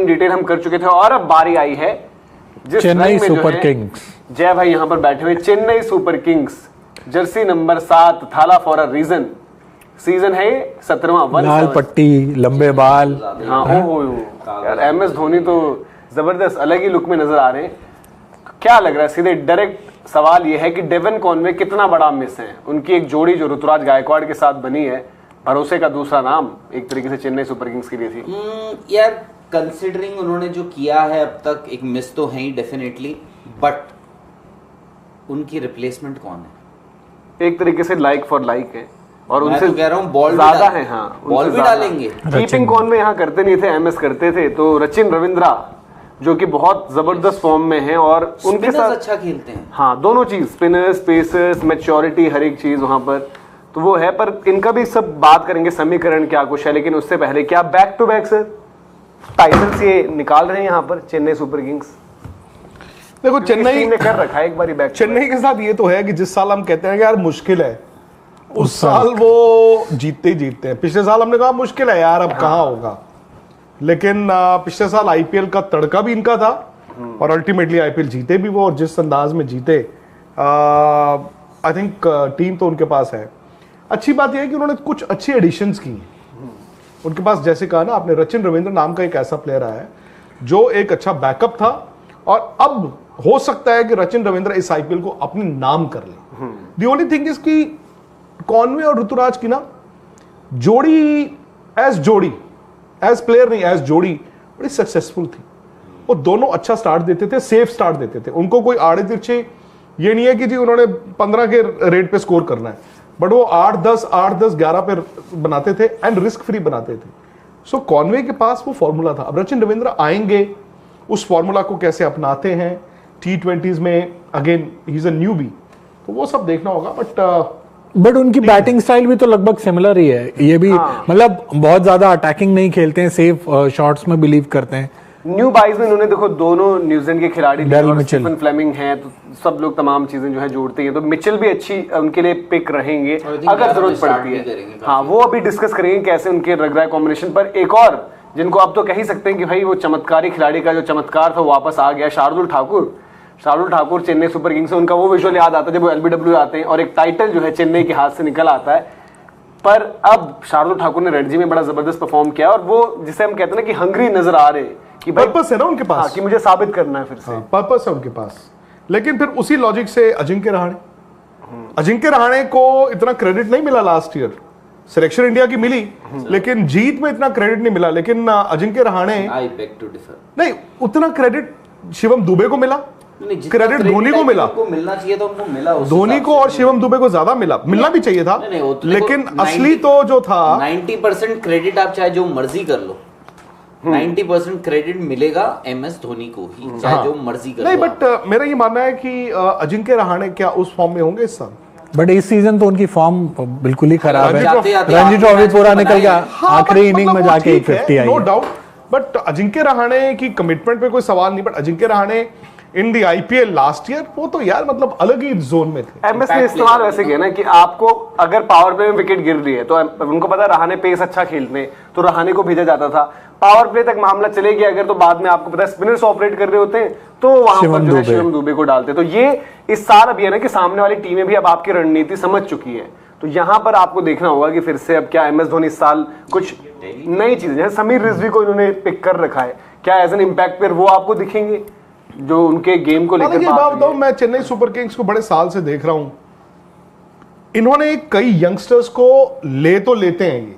Detail हम कर चुके थे और अब बारी आई है जिस चेन्नई सुपर किंग्स। जय भाई यहाँ पर बैठे हुए, Chennai super Kings, Jersey number 7, थाला फॉर अ रीजन। सीजन है 17वां, लाल पट्टी, लंबे बाल। हाँ ओ यार, MS धोनी तो जबरदस्त अलग ही लुक में नजर आ रहे हैं। क्या लग रहा है, सीधे डायरेक्ट सवाल ये है कि डेवन कॉनवे कितना बड़ा मिस है? उनकी एक जोड़ी जो ऋतुराज गायकवाड़ के साथ बनी है, भरोसे का दूसरा नाम एक तरीके से चेन्नई सुपर किंग्स के लिए थी। यार कंसिडरिंग उन्होंने जो किया है अब तक, एक मिस तो है ही डेफिनेटली, बट उनकी रिप्लेसमेंट कौन है? एक तरीके से लाइक फॉर लाइक है और मैं उनसे तो कह रहा हूँ बॉल ज्यादा है। हाँ, बॉल भी डालेंगे। कीपिंग कॉनवे यहाँ करते नहीं थे, MS करते थे। तो रचिन रविंद्रा जो कि बहुत जबरदस्त फॉर्म में हैं और उनके साथ अच्छा खेलते हैं। हाँ, दोनों चीज, स्पिनर्स, पेसर्स, मैच्योरिटी, हर एक चीज वहां पर तो वो है। पर इनका भी सब बात करेंगे, समीकरण क्या कुछ है, लेकिन उससे पहले क्या back to back sir titles ये निकाल रहे हैं यहाँ पर चेन्नई सुपर किंग्स? देखो चेन्नई ने कर रखा है एक बार बैक। चेन्नई के साथ ये तो है कि जिस साल हम कहते हैं कि यार मुश्किल है, उस साल वो जीतते ही जीतते हैं। पिछले साल हमने कहा मुश्किल है यार, अब कहाँ होगा, लेकिन पिछले साल IPL का तड़का भी इनका था और अल्टीमेटली IPL जीते भी वो, और जिस अंदाज में जीते, आई थिंक टीम तो उनके पास है। अच्छी बात यह है कि उन्होंने कुछ अच्छी एडिशंस की। उनके पास जैसे कहा ना आपने, रचिन रविंद्र नाम का एक ऐसा प्लेयर आया है जो एक अच्छा बैकअप था, और अब हो सकता है कि रचिन रविंद्र इस IPL को अपने नाम कर ले। दी ओनली थिंग इज कि कॉनवे और ऋतुराज की ना जोड़ी एज प्लेयर नहीं, एज जोड़ी बड़ी सक्सेसफुल थी। वो दोनों अच्छा स्टार्ट देते थे, सेफ स्टार्ट देते थे। उनको कोई आड़े तिरछे ये नहीं है कि जी उन्होंने 15 के रेट पे स्कोर करना है, बट वो 8-10, 11 पे बनाते थे एंड रिस्क फ्री बनाते थे। सो कॉनवे के पास वो फॉर्मूला था। अब रचिन रविंद्र आएंगे, उस फॉर्मूला को कैसे अपनाते हैं T20s में, again he is a newbie, तो वो सब देखना होगा। बट उनकी बैटिंग स्टाइल भी तो लगभग सिमिलर ही है। ये भी मतलब बहुत ज्यादा अटैकिंग नहीं खेलते हैं, सेफ शॉट्स में बिलीव करते हैं। न्यू बाइज में उन्होंने देखो दोनों न्यूजीलैंड के खिलाड़ी स्टीफन फ्लेमिंग हैं, तो सब लोग तमाम चीजें जो है जोड़ते हैं। तो मिचेल भी अच्छी उनके लिए पिक रहेंगे अगर जरूरत पड़ती है। हाँ, वो अभी डिस्कस करेंगे कैसे उनके रग रहा कॉम्बिनेशन पर। एक और जिनको अब तो कह ही सकते हैं कि भाई वो चमत्कारी खिलाड़ी का जो चमत्कार था वापस आ गया, शार्दुल ठाकुर चेन्नई सुपर किंग्स से। उनका वो विजुअल याद आता है जब वो LBW आते हैं और एक टाइटल जो है चेन्नई के हाथ से निकल आता है। पर अब शार्दुल ठाकुर ने रणजी में बड़ा जबरदस्त परफॉर्म किया, और वो जिसे हम कहते हैं ना कि हंग्री नजर आ रहे कि पर्पस है ना उनके पास, कि मुझे साबित करना है फिर से। पर्पस है उनके पास। लेकिन फिर उसी लॉजिक से अजिंक्य रहाणे को इतना क्रेडिट नहीं मिला लास्ट ईयर। सिलेक्शन इंडिया की मिली, लेकिन जीत में इतना क्रेडिट नहीं मिला। लेकिन Ajinkya Rahane, I beg to differ, नहीं उतना क्रेडिट शिवम दुबे को मिला, क्रेडिट धोनी को मिला, मिलना चाहिए तो उनको मिला। धोनी को और शिवम दुबे को ज्यादा मिलना भी चाहिए था। लेकिन असली तो जो था 90% क्रेडिट आप चाहे जो मर्जी कर लो, 90% क्रेडिट मिलेगा MS धोनी को ही, चाहे जो मर्जी कर लो। नहीं, बट मेरा ये मानना है कि अजिंक्य रहाणे क्या उस फॉर्म में होंगे इस साल? बट इस सीजन तो उनकी फॉर्म बिल्कुल ही खराब है। रणजी ट्रॉफी पूरा निकल गया, आखिरी इनिंग में जाके 150 आई, no doubt. But Ajinkya Rahane की कमिटमेंट पे कोई सवाल नहीं। But Ajinkya Rahane in the IPL last year, वो तो यार मतलब अलग ही जोन में थे। MS ने इस्तेमाल वैसे किया ना कि आपको अगर पावर प्ले में विकेट गिर रही है तो उनको पता है रहाणे पेस अच्छा खेलते हैं, तो रहाणे को भेजा जाता था। पावर प्ले तक मामला चले गया अगर, तो बाद में आपको पता है स्पिनर्स ऑपरेट कर रहे होते हैं, तो वहां पर जो है शिवम दुबे को डालते। तो ये इस साल अब ये ना कि सामने वाली टीमें भी अब आपकी रणनीति समझ चुकी है। तो यहाँ पर आपको देखना होगा कि फिर से अब क्या MS धोनी इस साल कुछ नई चीजें, जैसे समीर रिजवी को इन्होंने पिक कर रखा है, क्या एज एन इम्पैक्ट प्लेयर वो आपको दिखेंगे जो उनके गेम को लेकर? बात बताऊं, मैं चेन्नई सुपर किंग्स को बड़े साल से देख रहा हूं। इन्होंने कई यंगस्टर्स को तो लेते हैं ये,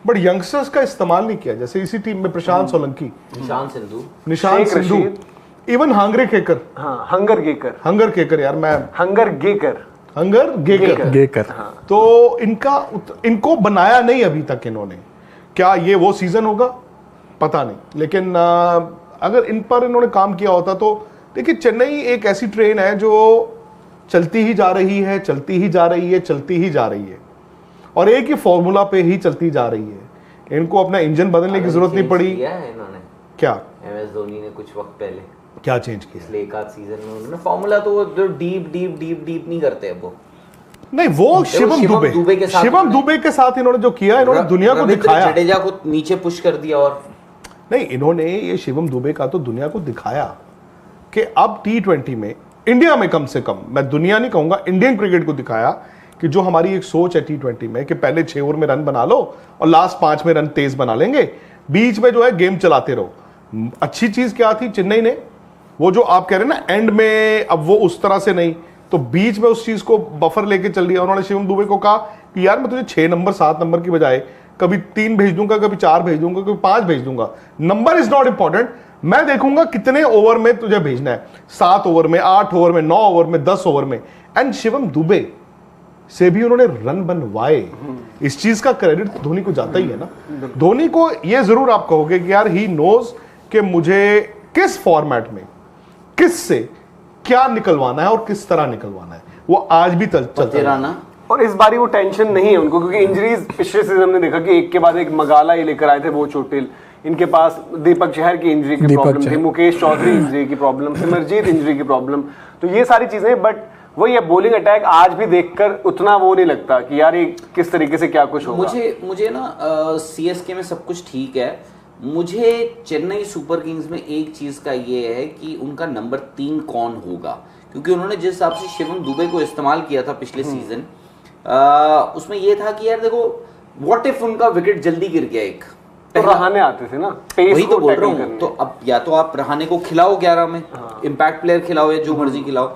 बट यंगस्टर्स का इस्तेमाल नहीं किया। जैसे इसी टीम में प्रशांत सोलंकी, निशांत सिंधु, इवन हंगर गेकर। यार मैं हंगर गेकर। तो इनको बनाया नहीं अभी तक इन्होंने। क्या ये वो सीजन होगा पता नहीं, लेकिन अगर इन पर इन्होंने काम किया होता तो देखिए, चेन्नई एक ऐसी ट्रेन है जो चलती ही जा रही है, और एक ही फॉर्मूला पे ही चलती जा रही है। इनको अपना इंजन बदलने की जरूरत नहीं पड़ी। क्या MS धोनी ने कुछ वक्त पहले क्या चेंज किया? इसलिए एक आध सीजन में उन्होंने फॉर्मूला तो जो डीप नहीं करते अब वो नहीं, वो शिवम दुबे के साथ इन्होंने जो किया, इन्होंने दुनिया को दिखाया। जडेजा को नीचे पुश कर दिया और नहीं, इन्होंने ये शिवम दुबे का तो दुनिया को दिखाया कि अब T20 में, इंडिया में कम से कम, मैं दुनिया नहीं कहूंगा, इंडियन क्रिकेट को दिखाया कि जो हमारी एक सोच है T20 में कि पहले 6 ओवर में रन बना लो और लास्ट 5 में रन तेज बना लेंगे, बीच में जो है गेम चलाते रहो। अच्छी चीज क्या थी चेन्नई ने, वो जो आप कह रहे हैं ना एंड में, अब वो उस तरह से नहीं, तो बीच में उस चीज को बफर लेके चल दिया। उन्होंने शिवम दुबे को कहा कि यार मैं तुझे 6 नंबर 7 नंबर की बजाय कभी 3 भेज दूंगा, कभी 4 भेज दूंगा, कभी 5 भेज दूंगा, नंबर इज नॉट इंपॉर्टेंट, मैं देखूंगा कितने ओवर में तुझे भेजना है, 7 ओवर में, 8 ओवर में, 9 ओवर में, 10 ओवर में। एंड शिवम दुबे से भी उन्होंने रन बनवाए। इस चीज का क्रेडिट धोनी को जाता ही है ना। धोनी को ये जरूर आप कहोगे कि यार ही नोज कि मुझे किस फॉर्मेट में किस से क्या निकलवाना है और किस तरह निकलवाना है, वो आज भी चलते रहना। और इस बारी वो टेंशन नहीं है उनको, क्योंकि इंजरीज पिछले सीजन में देखा कि एक के बाद एक मगाला ही लेकर आए थे वो चोटिल, इनके पास दीपक चहर की इंजरी की प्रॉब्लम थी, मुकेश चौधरी इंजरी की प्रॉब्लम, सिमरजीत इंजरी की प्रॉब्लम, तो ये सारी चीजें। बट वही है, बॉलिंग अटैक आज भी देखकर उतना वो नहीं लगता कि यार ये किस तरीके से क्या कुछ होगा। मुझे ना सीएसके में सब कुछ ठीक है, मुझे चेन्नई सुपर किंग्स में एक चीज का ये है कि उनका नंबर 3 कौन होगा, क्योंकि उन्होंने जिस हिसाब से शिवम दुबे को इस्तेमाल किया था पिछले सीजन, उसमें ये था कि यार देखो व्हाट इफ उनका विकेट जल्दी गिर गया, एक तो रहाने आते थे ना, पेस वही तो बोल रहा हूँ। तो अब या तो आप रहाने को खिलाओ 11 में, इम्पैक्ट प्लेयर खिलाओ या जो मर्जी खिलाओ,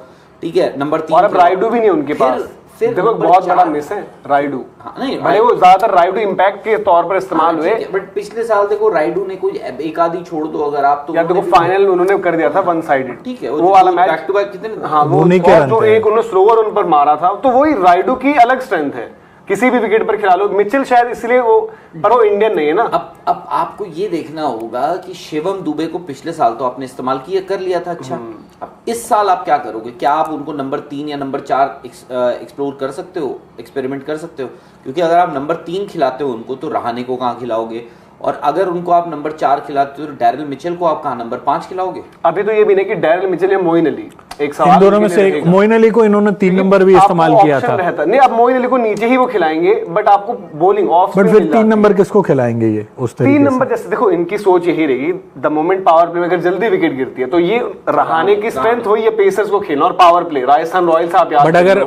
ठीक है, नंबर 3। और अब राइडू भी नहीं उनके पास, फिर देखो बहुत बड़ा मिस है राइडू। नहीं भले वो ज्यादातर राइडू इम्पैक्ट के तौर पर इस्तेमाल हुए, बट पिछले साल देखो राइडू ने कोई एक आधी छोड़ दो अगर आप, तो या देखो फाइनल उन्होंने कर दिया था 1 साइडेड, ठीक है, वो वाला मैच बैक टू बैक कितने, हाँ वो जो एक उन्होंने स्लोअर उन पर मारा था, तो वही राइडू की अलग स्ट्रेंथ है, किसी भी विकेट पर खिला लो। मिचेल शायद इसलिए वो, पर वो इंडियन नहीं है ना। अब आपको ये देखना होगा कि शिवम दुबे को पिछले साल तो आपने इस्तेमाल किया कर लिया था, अच्छा, अब इस साल आप क्या करोगे? क्या आप उनको नंबर 3 या नंबर 4 एक्सप्लोर कर सकते हो, एक्सपेरिमेंट कर सकते हो? क्योंकि अगर आप नंबर 3 खिलाते हो उनको तो रहाने को कहाँ खिलाओगे, और अगर उनको आप नंबर 4 खिलाते हो तो डैरिल मिचेल को आप कहाँ नंबर 5 खिलाओगे? अभी तो ये भी नहीं कि डैरिल मिचेल या मोइन अली, एक सवाल इन दोनों में से मोइन अली को इन्होंने 3 नंबर भी इस्तेमाल किया था। नहीं, अब मोइन अली को नीचे ही वो खिलाएंगे, बट आपको बॉलिंग ऑफ, बट फिर 3 नंबर किसको खिलाएंगे ये उस तरीके 3 नंबर जैसे देखो इनकी सोच यही रहेगी, द मोमेंट पावर प्ले में अगर जल्दी विकेट गिरती है तो ये रहाने की स्ट्रेंथ वही है पेसर्स को खेलना और पावर प्ले। राजस्थान रॉयल्स आप याद, बट अगर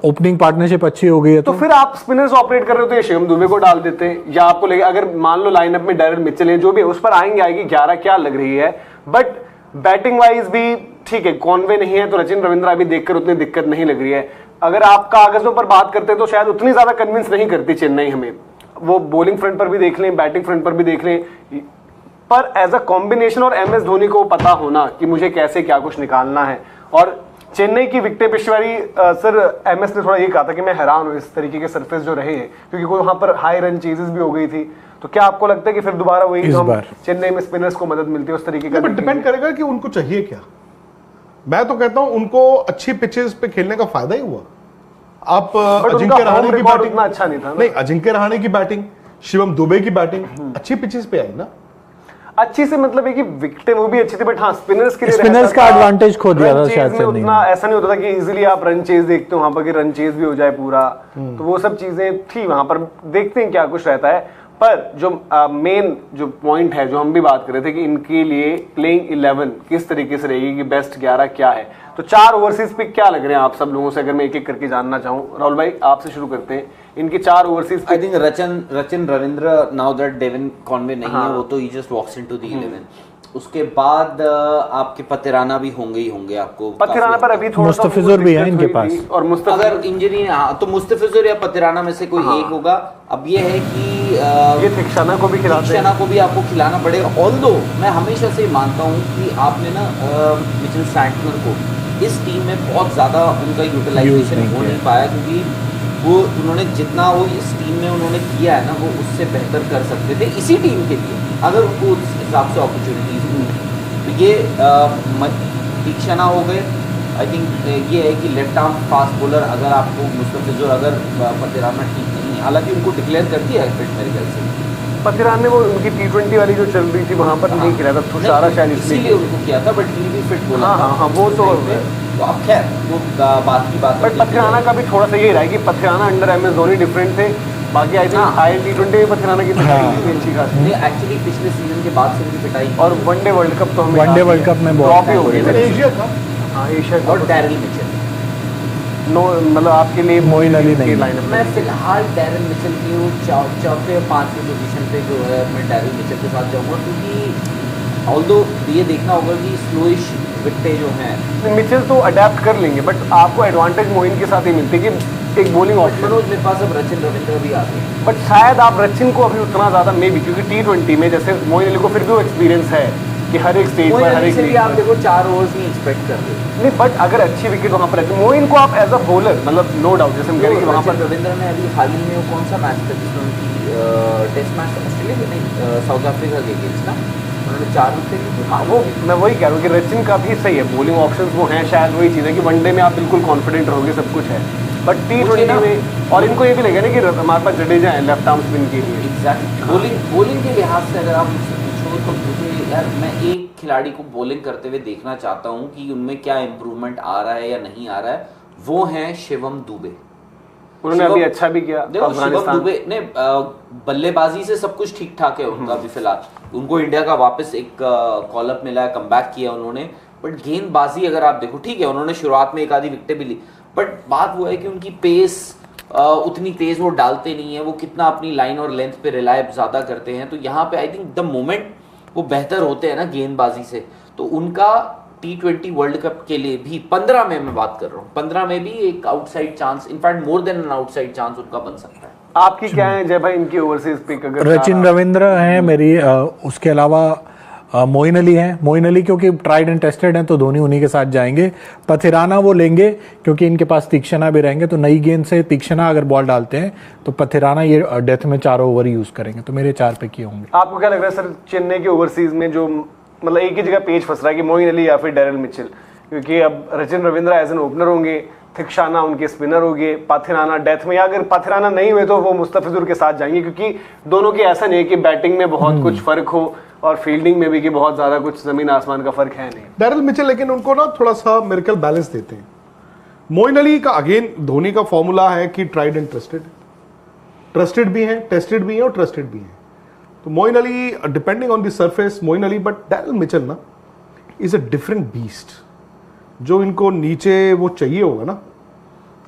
ओपनिंग पार्टनरशिप अच्छी हो गई है तो फिर आप स्पिनर्स ऑपरेट कर रहे हो तो ये शिवम दुबे को डाल देते हैं, या आपको लगे अगर मान लो लाइनअप में डैरिल मिचेल है, जो भी उस पर आएगी 11 क्या लग रही है, बट बैटिंग वाइज भी ठीक है, कॉनवे नहीं है तो रचिन रविंद्रा भी देखकर उतनी दिक्कत नहीं लग रही है। अगर आप कागजों पर बात करते हैं तो शायद उतनी ज्यादा कन्विंस नहीं करती चेन्नई हमें, वो बॉलिंग फ्रंट पर भी देख लें, बैटिंग फ्रंट पर भी देख लें, पर एज अ कॉम्बिनेशन और एमएस धोनी को पता होना कि मुझे कैसे क्या कुछ निकालना है। और चेन्नई की विकेटें पिछवारी सर एमएस ने थोड़ा ये कहा था कि मैं हैरान हूं इस तरीके के सरफेस जो रहे हैं, क्योंकि वहां पर हाई रन चेजेस भी हो गई थी। तो क्या आपको लगता है कि फिर दोबारा वही चेन्नई में स्पिनर्स को मदद मिलती है उस तरीके का? डिपेंड करेगा कि उनको चाहिए क्या। मैं तो कहता हूं उनको अच्छी पिचेस पे खेलने का फायदा ही हुआ। आप अजिंक्य रहाणे की बैटिंग इतना अच्छा नहीं था नहीं, अजिंक्य रहाणे की बैटिंग, शिवम दुबे की बैटिंग अच्छी पिचेस पे आई ना। अच्छी से मतलब है कि विकेटें वो भी अच्छी थी, बट हाँ स्पिनर्स के लिए स्पिनर्स का एडवांटेज खो दिया था शायद से। उतना ऐसा नहीं होता था कि इजीली आप रन चेज देखते हो वहां पर कि रन चेज भी हो जाए पूरा, तो वो सब चीजें थी वहां पर, देखते हैं क्या कुछ रहता है। पर जो मेन जो पॉइंट है जो हम भी बात कर रहे थे कि इनके लिए प्लेइंग 11 किस तरीके से रहेगी, कि बेस्ट 11 क्या है, तो 4 ओवरसीज पिक क्या लग रहे हैं आप सब लोगों से? अगर मैं एक एक करके जानना चाहूँ, राहुल भाई आपसे शुरू करते हैं। इनके 4 overseas, I think Rachin Ravindra, now that Devon Conway नहीं है, वो तो ही जस्ट वॉक्स इनटू द 11। उसके बाद आपके पतिराना भी होंगे ही होंगे, आपको पतिराना पर अभी थोड़ा मुस्तफिजुर भी है इनके पास, और अगर इंजरी तो मुस्तफिजुर या पतिराना में से कोई एक होगा। अब ये है कि ये थिक्शाना को भी आपको खिलाना पड़ेगा। ऑल्दो मैं हमेशा से मानता हूँ कि आपने ना मिचेल सैंटनर को इस टीम में बहुत ज़्यादा उनका यूटिलाइजेशन हो नहीं पाया, क्योंकि वो उन्होंने जितना वो इस टीम में उन्होंने किया है ना, वो उससे बेहतर कर सकते थे इसी टीम के लिए, अगर उनको उस हिसाब से अपॉर्चुनिटीज मिली। तो ये दीक्षाना हो गए। आई थिंक ये है कि लेफ्ट आर्म फास्ट बॉलर, अगर आपको मुस्तफिजुर, अगर पतिराना ठीक नहीं है, हालांकि उनको डिक्लेयर कर दिया है फिट मेरे ख्याल से। पतिराना ने वो उनकी T20 वाली जो चल रही थी वहां पर नहीं खिलाया था, तुषारा शायद इसीलिए उनको किया था, बट भी फिट बोला। हाँ वो तो अब खैर वो बात की बात है। बट पतिराना का भी थोड़ा सा ये रहा है कि Pathirana under MS Dhoni different थे, बाकी आई थिंक T20 में पथिराना की पिटाई अच्छी खासी। नहीं एक्चुअली पिछले सीजन के बाद से उनकी पिटाई और वनडे वर्ल्ड कप तो हमें वनडे वर्ल्ड कप में ड्रॉप ही हो गई बहुत एशिया का हाँ एशिया और डैरिल मिचेल। नो मतलब आपके लिए मोइन अली नहीं। लाइनअप मैं फिलहाल डैरिल मिचेल की वो चौथे और पांचवें पोजीशन पे जो है मैं डैरिल मिचेल के साथ जाऊंगा, क्योंकि ऑल्दो ये देखना होगा कि स्लोइश विकेटें जो हैं मिचेल तो अडेप्ट कर लेंगे, बट आपको एडवांटेज मोइन के साथ ही मिलती है कि एक बॉलिंग ऑप्शन। मनोज मेरे पास अब रचिन रविंद्र भी आते हैं, बट शायद आप रचिन को अभी उतना ज़्यादा मे भी, क्योंकि T20 में जैसे मोइन अली को फिर भी वो एक्सपीरियंस है कि हर एक स्टेज पर हर एक से भी आप देखो 4 ओवर्स नहीं एक्सपेक्ट कर रहे। नहीं, बट अगर अच्छी विकेट वहाँ पर रहती है मोइन को आप एज अ बॉलर मतलब नो डाउट जैसे हम कह रहे हैं कि वहाँ पर रविंद्र ने अभी हाल ही में वो कौन सा मैच था जिसमें उनकी टेस्ट मैच ऑस्ट्रेलिया के नहीं साउथ अफ्रीका के अगेंस्ट ना उन्होंने 4 विकेट लिए। हाँ वो मैं वही कह रहा हूँ कि रचिन का भी सही है, बॉलिंग ऑप्शंस वो हैं, शायद वही चीज़ है कि वनडे में आप बिल्कुल कॉन्फिडेंट रहोगे, सब कुछ है, बट T20 में और इनको ये भी लगेगा ना कि हमारे पास जडेजा है लेफ्ट आर्म स्पिन के लिए। एग्जैक्टली बॉलिंग के लिहाज से अगर आप मुझसे पूछो तो मुझे यार मैं एक खिलाड़ी को बॉलिंग करते हुए देखना चाहता हूँ कि उनमें क्या इंप्रूवमेंट आ रहा है या नहीं आ रहा है, वो है शिवम दुबे। उन्होंने अभी अच्छा भी किया शिवम दुबे ने बल्लेबाजी से सब कुछ ठीक ठाक है उनका अभी फिलहाल, उनको इंडिया का वापस एक कॉल अप मिला है, कमबैक किया उन्होंने, बट गेंदबाजी अगर आप देखो ठीक है उन्होंने शुरुआत में एक आधी विकेटें भी ली, बट बात वो है कि उनकी पेस उतनी तेज वो डालते नहीं है, वो कितना अपनी लाइन और लेंथ पे रिलाय ज्यादा करते हैं, तो यहाँ पे आई थिंक द मोमेंट वो बेहतर होते हैं ना गेंदबाजी से, तो उनका T20 वर्ल्ड कप के लिए भी 15 में मैं बात कर रहा हूँ, 15 में भी एक outside chance, in fact more than an outside chance उनका बन सकता है। आपकी क्या है जय भाई इनकी ओवरसीज पिक? अगर रचिन रविंद्र है मेरी, उसके अलावा मोइन अली हैं। मोइन अली क्योंकि ट्राइड एंड टेस्टेड हैं तो धोनी उन्हीं के साथ जाएंगे। पथिराना वो लेंगे क्योंकि इनके पास तीक्ष्णा भी रहेंगे, तो नई गेंद से तीक्ष्णा अगर बॉल डालते हैं तो पथिराना ये डेथ में 4 ओवर यूज करेंगे, तो मेरे 4 पे किए होंगे। आपको क्या लग रहा है सर चेन्नई के ओवरसीज में जो मतलब एक ही जगह पेज फंस रहा है कि मोइन अली या फिर डैरिल मिचेल, क्योंकि अब Rachin Ravindra as an opener होंगे, थिक्शाना उनके स्पिनर होंगे, पाथिराना डेथ में, या अगर पाथिराना नहीं हुए तो वो मुस्तफिजुर के साथ जाएंगे, क्योंकि दोनों की ऐसा नहीं है कि बैटिंग में बहुत कुछ फर्क हो और फील्डिंग में भी कि बहुत ज्यादा कुछ जमीन आसमान का फर्क है नहीं। डैरिल मिचेल लेकिन उनको ना थोड़ा सा मिरेकल बैलेंस देते हैं। मोइन अली का अगेन धोनी का फॉर्मूला है कि ट्राइड एंड ट्रस्टेड भी हैं, टेस्टेड भी हैं और ट्रस्टेड भी हैं। तो Moeen Ali depending on the surface Moeen Ali, but Daryl Mitchell ना इज अ डिफरेंट बीस्ट, जो इनको नीचे वो चाहिए होगा ना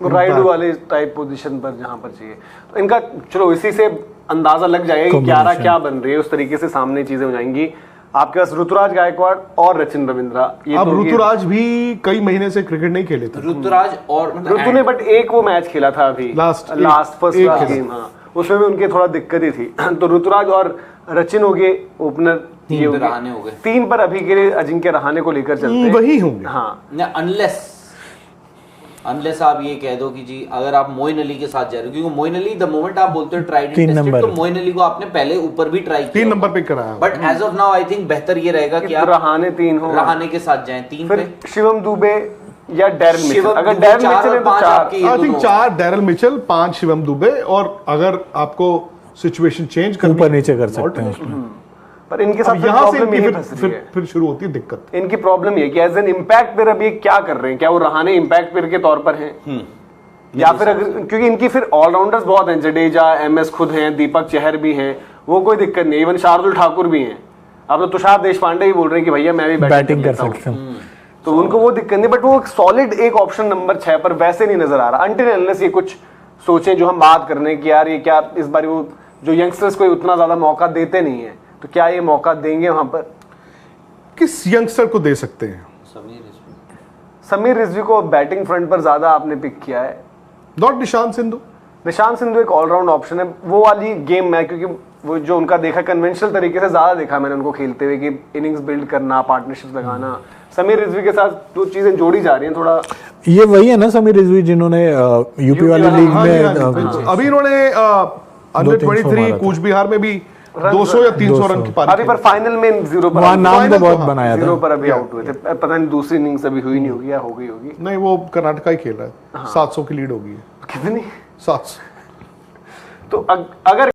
राइडू वाले टाइप पोजीशन पर जहां पर चाहिए, तो इनका चलो इसी से अंदाजा लग जाएगा कि 11 क्या बन रही है, उस तरीके से सामने चीजें हो जाएंगी। आपके पास ऋतुराज गायकवाड़ और रचिन रविंद्रा, ये अब ऋतुराज भी कई महीने से क्रिकेट नहीं खेले थे। ऋतुराज और ऋतु ने बट एक वो मैच खेला था अभी लास्ट फर्स्ट गेम, हाँ उसमें भी उनके थोड़ा दिक्कत ही थी। तो ऋतुराज और रचिन हो गए ओपनर, 3 पर अभी के लिए अजिंक्य रहाणे को लेकर चलते हैं, वही होंगे। हाँ अनलेस आप ये कह दो कि जी अगर आप मोइन अली के साथ जा रहे हो, क्योंकि मोइन अली द मोमेंट आप बोलते हो ट्राइड एंड टेस्टेड, तो मोइन अली को आपने पहले ऊपर भी ट्राई किया, 3 नंबर पे कराया, but as of now I think बेहतर ये रहेगा कि आप रहाणे 3 हो, रहाणे के साथ जाएं 3 पे, शिवम दुबे या डैरिल मिचेल। अगर डैरिल मिचेल है तो 4, I think 4 Daryl Mitchell, 5 Shivam Dubey, और अगर आपको सिचुएशन चेंज करनी ऊपर नीचे कर सकते हैं उसमें। पर इनके साथ यहाँ से प्रॉब्लम ये फंस रही है, फिर शुरू होती है दिक्कत। इनकी प्रॉब्लम ये कि एज एन इंपैक्ट प्लेयर अभी क्या कर रहे हैं, क्या वो रहाणे इंपैक्ट प्लेयर के तौर पर हैं या फिर अगर, क्योंकि इनकी फिर ऑलराउंडर्स बहुत हैं, जडेजा MS खुद हैं, दीपक चहर भी हैं, वो कोई दिक्कत नहीं, इवन शार्दुल ठाकुर भी हैं। अब तो तुषार देशपांडे भी बोल रहे हैं कि भैया मैं भी बैटिंग कर सकता हूँ, तो उनको वो दिक्कत नहीं, बट वो सॉलिड एक ऑप्शन नंबर 6 पर वैसे नहीं नजर आ रहा अनटिल अनलेस ये कुछ सोचें जो हम बात करने की यार ये क्या इस बार वो जो यंगस्टर्स को उतना ज्यादा मौका देते नहीं है, तो क्या ये मौका देंगे वहां पर? किस यंगस्टर को दे सकते हैं? समीर रिजवी को बैटिंग फ्रंट पर ज्यादा आपने पिक किया है, नॉट निशांत सिंधु। निशांत सिंधु एक ऑलराउंड ऑप्शन है, वो वाली गेम में, क्योंकि वो जो उनका देखा कन्वेंशनल तरीके से ज्यादा देखा मैंने उनको खेलते हुए कि इनिंग्स बिल्ड करना, पार्टनरशिप लगाना। समीर रिजवी के साथ जो चीजें जोड़ी जा रही हैं थोड़ा, ये वही है ना समीर रिजवी जिन्होंने यूपी वाली लीग में अभी इन्होंने अंडर 23 कूच बिहार में भी 200 या 300 रन की पारी, अभी पर फाइनल में 0 पर नाम तो बहुत बनाया था, 0 पर अभी आउट हुए थे, पता नहीं दूसरी इनिंग्स अभी हुई नहीं होगी या हो गई होगी, नहीं वो कर्नाटका ही खेल रहा है, 700 की लीड होगी। कितनी? 700। तो अगर